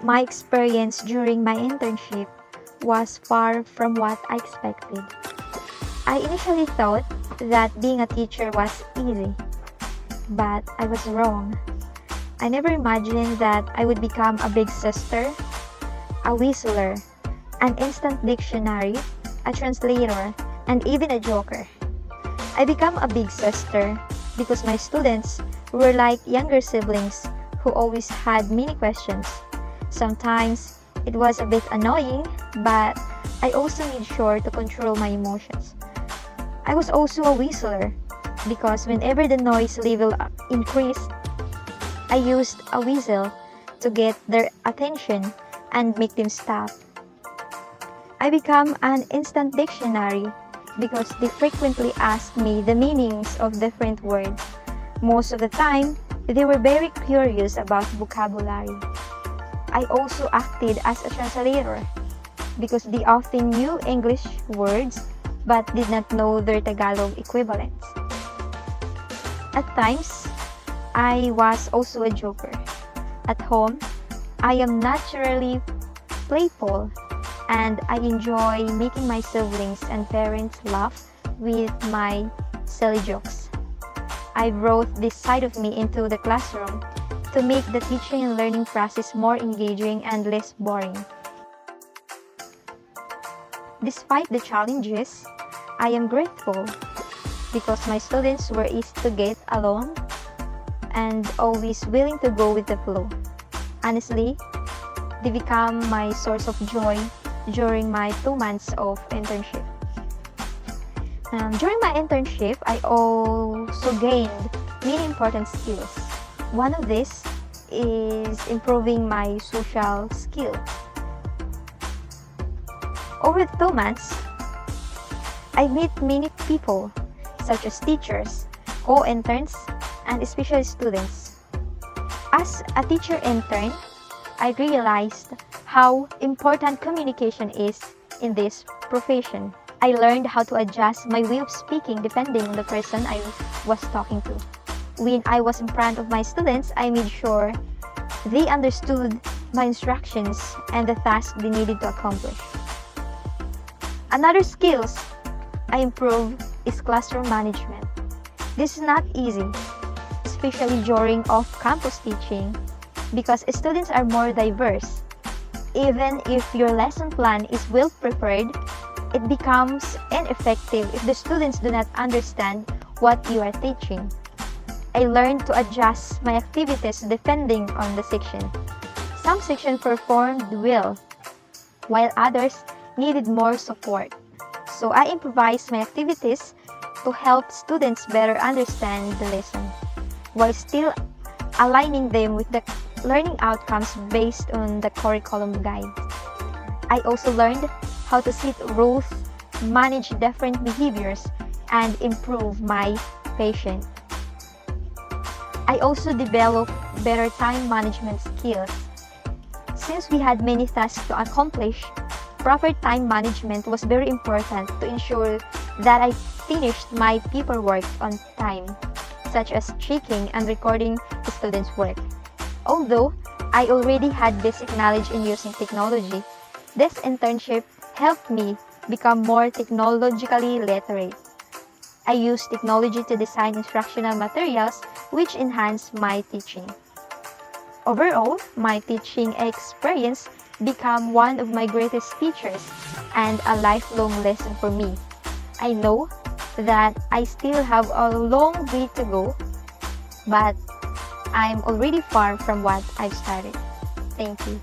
My experience during my internship was far from what I expected. I initially thought that being a teacher was easy, but I was wrong. I never imagined that I would become a big sister, a whistler, an instant dictionary, a translator, and even a joker. I became a big sister because my students were like younger siblings who always had many questions. Sometimes it was a bit annoying, but I also made sure to control my emotions. I was also a whistler because whenever the noise level increased, I used a whistle to get their attention and make them stop. I became an instant dictionary because they frequently asked me the meanings of different words. Most of the time, they were very curious about vocabulary. I also acted as a translator because they often knew English words but did not know their Tagalog equivalents. At times, I was also a joker. At home, I am naturally playful and I enjoy making my siblings and parents laugh with my silly jokes. I brought this side of me into the classroom to make the teaching and learning process more engaging and less boring. Despite the challenges, I am grateful because my students were easy to get along and always willing to go with the flow. Honestly, they become my source of joy during my 2 months of internship. During my internship, I also gained many important skills. One of these is improving my social skills. Over the 2 months, I met many people such as teachers, co-interns, and especially students. As a teacher intern, I realized how important communication is in this profession. I learned how to adjust my way of speaking depending on the person I was talking to. When I was in front of my students, I made sure they understood my instructions and the task they needed to accomplish. Another skills I improved is classroom management. This is not easy, especially during off-campus teaching, because students are more diverse. Even if your lesson plan is well prepared, it becomes ineffective if the students do not understand what you are teaching. I learned to adjust my activities depending on the section. Some sections performed well, while others needed more support. So I improvised my activities to help students better understand the lesson, while still aligning them with the learning outcomes based on the curriculum guide. I also learned how to set rules, manage different behaviors, and improve my patience. I also developed better time management skills. Since we had many tasks to accomplish, proper time management was very important to ensure that I finished my paperwork on time, such as checking and recording the students' work. Although I already had basic knowledge in using technology, this internship helped me become more technologically literate. I used technology to design instructional materials which enhanced my teaching. Overall, my teaching experience became one of my greatest teachers and a lifelong lesson for me. I know that I still have a long way to go, but I'm already far from what I've started. Thank you.